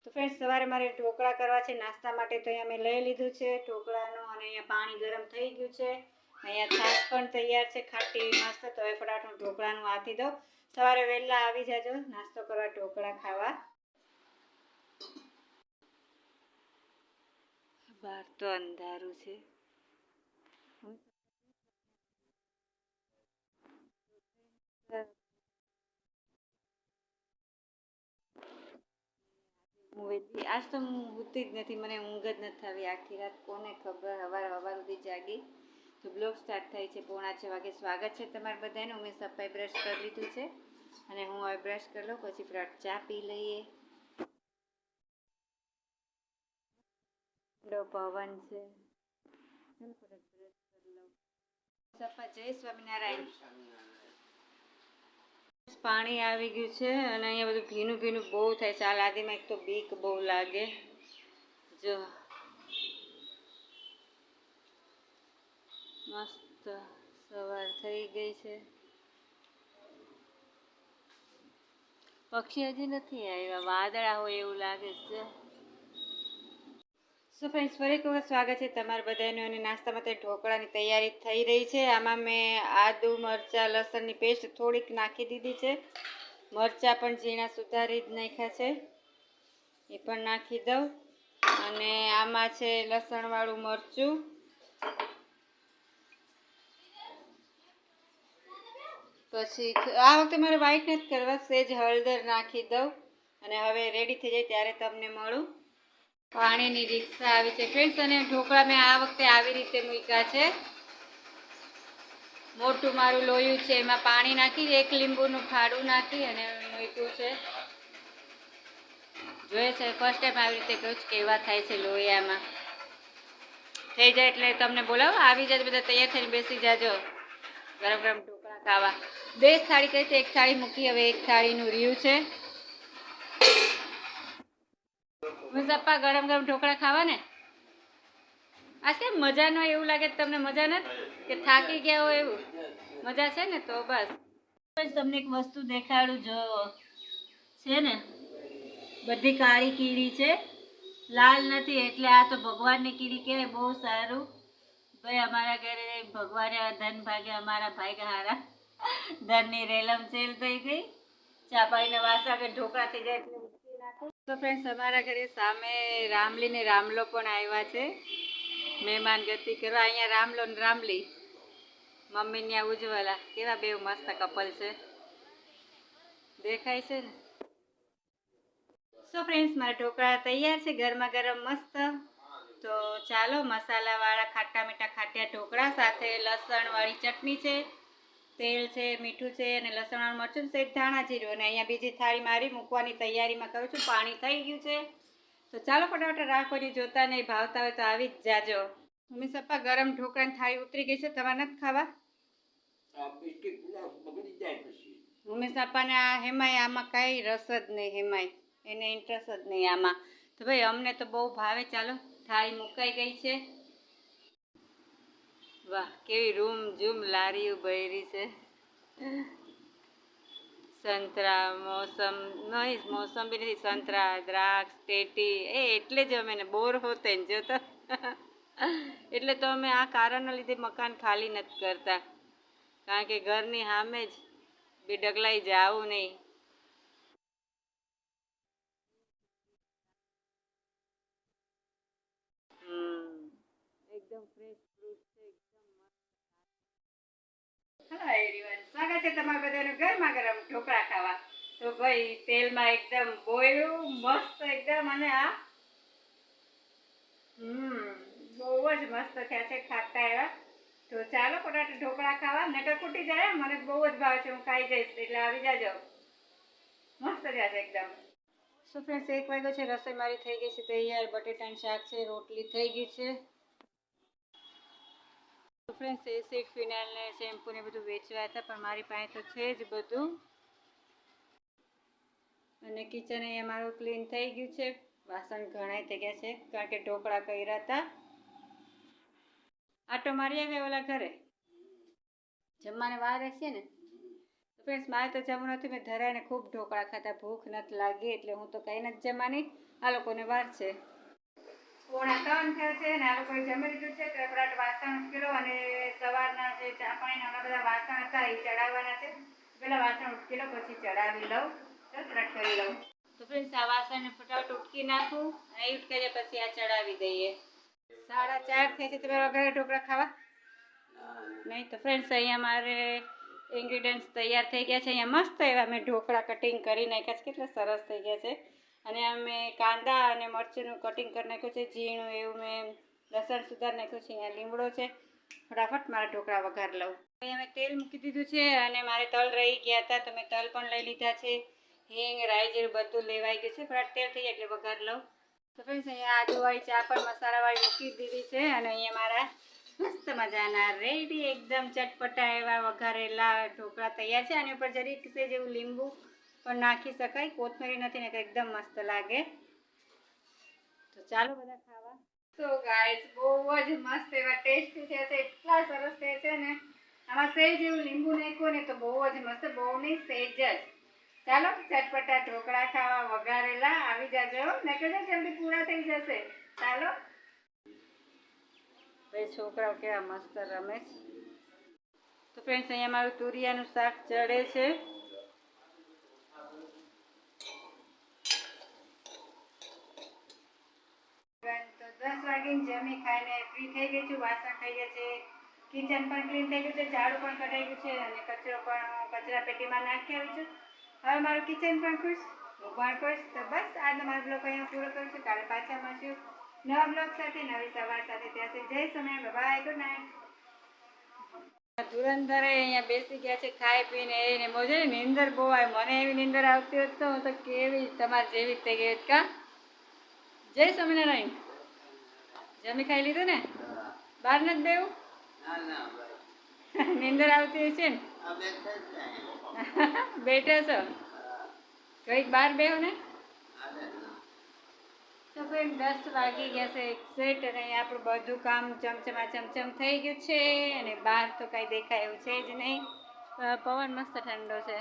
તો ફ્રેન્ડ્સ સવારે મારે ઢોકળા કરવા છે નાસ્તા માટે. તો અહીંયા મેં લઈ લીધું છે ઢોકળાનું અને અહીંયા પાણી ગરમ થઈ ગયું છે. અહીંયા છાશ પણ તૈયાર છે ખાટી મસ્ત. તો હવે ફટાફટ ઢોકળાનું આથી દઉં. સવારે વહેલા આવી જાજો નાસ્તો કરવા ઢોકળા ખાવા. બહાર તો અંધારું છે. આજ તો હું ઊતી જ નથી, મને ઊંઘ જ નથી આવી આખી રાત. કોને ખબર, હવાર સુધી જાગી. તો બ્લોગ સ્ટાર્ટ થાય છે 6:45 વાગે. સ્વાગત છે તમારા બધાને. મેં સફાઈ બ્રશ કરી લીધું છે અને હું હવે બ્રશ કરી લઉં, પછી ફટાફટ ચા પી લઈએ. પવન છે. સફા જય સ્વામિનારાયણ. પાણી આવી ગયું છે અને અહીંયા બધું ભીનું ભીનું બહુ થાય છે. આ લાદીમાં એક તો બીક બહુ લાગે. જો મસ્ત સવાર થઈ ગઈ છે. પક્ષી હજી નથી આવ્યા, વાદળા હોય એવું લાગે છે. સો ફ્રેન્ડ્સ, ફરી એક વખત સ્વાગત છે તમારા બધાનું. અને નાસ્તામાં તે ઢોકળાની તૈયારી થઈ રહી છે. આમાં મેં આદુ મરચાં લસણની પેસ્ટ થોડીક નાખી દીધી છે. મરચાં પણ ઝીણા સુધારી જ નાખ્યા છે, એ પણ નાખી દઉં. અને આમાં છે લસણવાળું મરચું. પછી આ વખતે મારે વ્હાઈટ નથી કરવા, સેજ હળદર નાખી દઉં. અને હવે રેડી થઈ જાય ત્યારે તમને મળું. પાણીની રિક્ષા આવી છે ફ્રેન્ડ્સ. અને ઢોકળા મેં આ વખતે આવી રીતે મૂક્યા છે. મોટું મારું લોયું છે, એમાં પાણી નાખી, એક લીંબુનું ફાડું નાખી અને મૂક્યું છે. જોઈએ છે ફર્સ્ટ ટાઈમ આવી રીતે કહું છું કેવા થાય છે લોયામાં. થઈ જાય એટલે તમને બોલાવો, આવી જાય બધા તૈયાર થઈને બેસી જાજો ગરમ ગરમ ઢોકળા ખાવા. 2 થાળી કરી તો 1 થાળી મૂકી, હવે 1 થાળીનું રહ્યું છે. પપ્પા ગરમ ગરમ ઢોકળા ખાવા ને. આજ કેમ મજા ન હોય એવું લાગે તમને? મજા નથી કે થાકી ગયા હોય એવું? મજા છે ને? તો બસ તમને એક વસ્તુ દેખાડું. જો છે ને બધી કાળી કીડી છે, લાલ નથી. એટલે આ તો ભગવાનની કીડી કહેવાય. બહુ સારું ભાઈ, અમારા ઘરે ભગવાને ધન ભાગે, અમારા ભાઈ હારા ધનની રેલમ સેલ થઈ ગઈ. ચા પાઈને વાસા કે ઢોકળા થઈ જાય એટલે ઉચકી નાખું. તો ફ્રેન્ડ્સ, અમારા ઘરે સામે રામલી ને રામલો પણ આવ્યા છે મહેમાન ગતિ કરવા. અહીંયા રામલો ને રામલી, મમ્મી ત્યાં ઉજ્જવલા. કેવા બે મસ્ત કપલ છે, દેખાય છે ને? સો ફ્રેન્ડ્સ, મારા ઢોકળા તૈયાર છે ગરમા ગરમ મસ્ત. તો ચાલો, મસાલાવાળા ખાટા મીઠા ખાટિયા ઢોકળા સાથે લસણવાળી ચટણી છે, તેલ છે, મીઠું છે અને લસણવાળું મરચું છે, ધાણા જીરું. અને અહીંયા બીજી થાળી મારી મૂકવાની તૈયારીમાં કરું છું. પાણી થઈ ગયું છે. તો ચાલો ફટાફટ રાખોની જોતા નહીં, ભાવતા હોય તો આવી જ જાજો. મમ્મી સપ્પા ગરમ ઢોકળાની થાળી ઉતરી ગઈ છે. તમારે નથી ખાવા? મમ્મી સપ્પાને આ હેમાય આમાં કાંઈ રસ જ નહીં. હેમાય એને ઇન્ટરેસ્ટ જ નહીં આમાં. તો ભાઈ અમને તો બહુ ભાવે. ચાલો, થાળી મુકાઈ ગઈ છે. વાહ, કેવી રૂમ ઝૂમ લારીઓ ભરી છે. સંતરા, મોસમ નહીં, મોસંબી નથી, સંતરા, દ્રાક્ષ, ટેટી. એટલે જ અમે ને બોર હોતે ને જોતો એટલે તો અમે આ કારણના લીધે મકાન ખાલી નથી કરતા, કારણ કે ઘરની સામે જ બે ડગલાઈ જાવું નહીં. એકદમ ફ્રેશ ફ્રૂટ છે, એકદમ મસ્ત. હેલો એવરીવન, સ્વાગત છે તમારા બધાનું ગરમા ગરમ ઢોકળા ખાવા. તો ભાઈ તેલમાં એકદમ બોળ્યું મસ્ત એકદમ. અને આ બહુ જ મસ્ત થયા છે, ખાટા એવા. તો ચાલો ફટાફટ ઢોકળા ખાવા. નકર ખૂટી જાય. મને બહુ જ ભાવે છે, હું ખાઈ જઈશ, એટલે આવી જાજો. મસ્ત થયા છે એકદમ. સો ફ્રેન્ડ્સ, 1 વાગ્યો છે. રસોઈ મારી થઈ ગઈ છે તૈયાર. બટેટાનું શાક છે, રોટલી થઈ ગઈ છે. તો ફ્રેન્ડ્સ, એસિડ ફિનાઇલ ને શેમ્પુ ને બધું વેચવા હતા, પણ મારી પાસે તો છે જ બધું. અને કિચન અહીંયા મારું ક્લીન થઈ ગયું છે. વાસણ ઘણાય થઈ ગયા છે, કારણ કે ઢોકળા કર્યા હતા. આટો મારી આવ્યા ઓલા ઘરે જમવાને વાર રહેશે ને. ફ્રેન્ડ્સ, મારે તો જમવું નથી. મેં ધરાઈને ખૂબ ઢોકળા ખાતા, ભૂખ નથી લાગી એટલે હું તો કંઈ નથી જમાની. આ લોકોને વાર છે. 2:45 થયા છે અને આ લોકોએ જમી લીધું છે. તો થોડાક વાસણ ઉટકેલો અને સવારના જે ચા પાણીના ઘણા બધા વાસણ હતા એ ચડાવવાના છે. પેલા વાસણ ઉટકેલો પછી ચડાવી લઉં, તરત કરી લઉં. તો ફ્રેન્ડ્સ આ વાસણને ફટાફટ ઉટકી નાખું અને એ ઉટકે જાય પછી આ ચડાવી દઈએ. 4:30 થઈ છે. તમે વઘારે ઢોકળા ખાવા નહીં? તો ફ્રેન્ડ્સ અહીંયા મારે ઇન્ગ્રીડિયન્ટ્સ તૈયાર થઈ ગયા છે. અહીંયા મસ્ત એવા મેં ઢોકળા કટિંગ કરી નાખ્યા છે. કેટલા સરસ થઈ ગયા છે. અને અમે કાંદા અને મરચીનું કટિંગ કરી નાખ્યું છે ઝીણું એવું. મેં લસણ સુધારી નાખ્યું છે. અહીંયા લીમડો છે. ફટાફટ મારા ઢોકળા વઘાર લઉં. અહીંયા મેં તેલ મૂકી દીધું છે અને મારે તલ રહી ગયા હતા તો મેં તલ પણ લઈ લીધા છે. હિંગ, રાઈ જેવું બધું લેવાઈ ગયું છે. ફટાફટ તેલ થઈ જાય એટલે વઘાર લઉં. તો ફ્રેન્ડ્સ અહીંયા આદુવાળી ચા પણ મસાલાવાળી મૂકી દીધી છે. અને અહીંયા મારા મસ્ત મજાના રેડી એકદમ ચટપટા એવા વઘારેલા ઢોકળા તૈયાર છે. આની ઉપર જરીક સે જેવું લીંબુ પણ નાખી શકાય. કોથમરી નથી ને એકદમ મસ્ત લાગે. તો ચાલો બધા ખાવા. તો ગાઈસ બહુ જ મસ્ત એવા ટેસ્ટી થયા છે. એટલા સરસ થયા છે ને. આમાં સેજ જેવું લીંબુ નાખ્યું ને તો બહુ જ મસ્ત. બહુ નહીં, સેજ જ. ચાલો ચટપટા ઢોકળા ખાવા વઘારેલા આવી જાજો. ને કે જલ્દી પૂરા થઈ જશે. ચાલો. ભાઈ છોકરાઓ કેવા મસ્ત રમે છે. તો ફ્રેન્ડ્સ અહીંયા મારું તુરિયાનું શાક ચડે છે. તો 10 વાગીને જમી ખાઈને ફ્રી થઈ ગઈ છું. વાસણ થઈ ગયા છે. કિચન પણ ક્લીન થઈ ગયું છે. ઝાડુ પણ કઢાઈ ગયું છે અને કચરો પણ કચરા પેટીમાં નાખી આવી છું. હવે મારું કિચન પણ ખુશ, હું પણ ખુશ. તો બસ આજનો મારો બ્લોગ અહીંયા પૂરો કરું છું. કાલે પાછા મળશું નવા બ્લોગ સાથે, નવી સવાર સાથે. ત્યાં જય સમય, બાય, ગુડ નાઇટ. ધુરંધરે અહીંયા બેસી ગયા છે ખાઈ પીને. એને મોજે નીંદર બહુ આવે. મને એવી નીંદર આવતી હોત તો હું તો કેવી તમારે જેવી થઈ ગઈ હોત. કા જય સ્વામિનારાયણ. જમી ખાઈ લીધું ને? બહાર નથી બેવું? નીંદર આવતી હશે ને? બેઠા છો? કઈક બહાર બેહો ને. તો ફ્રેન્ડ 10 વાગી ગયા છે એક્ઝેક્ટ. અને આપણું બધું કામ ચમચમા ચમચમ થઈ ગયું છે. અને બહાર તો કાંઈ દેખાય એવું છે જ નહીં. પવન મસ્ત ઠંડો છે.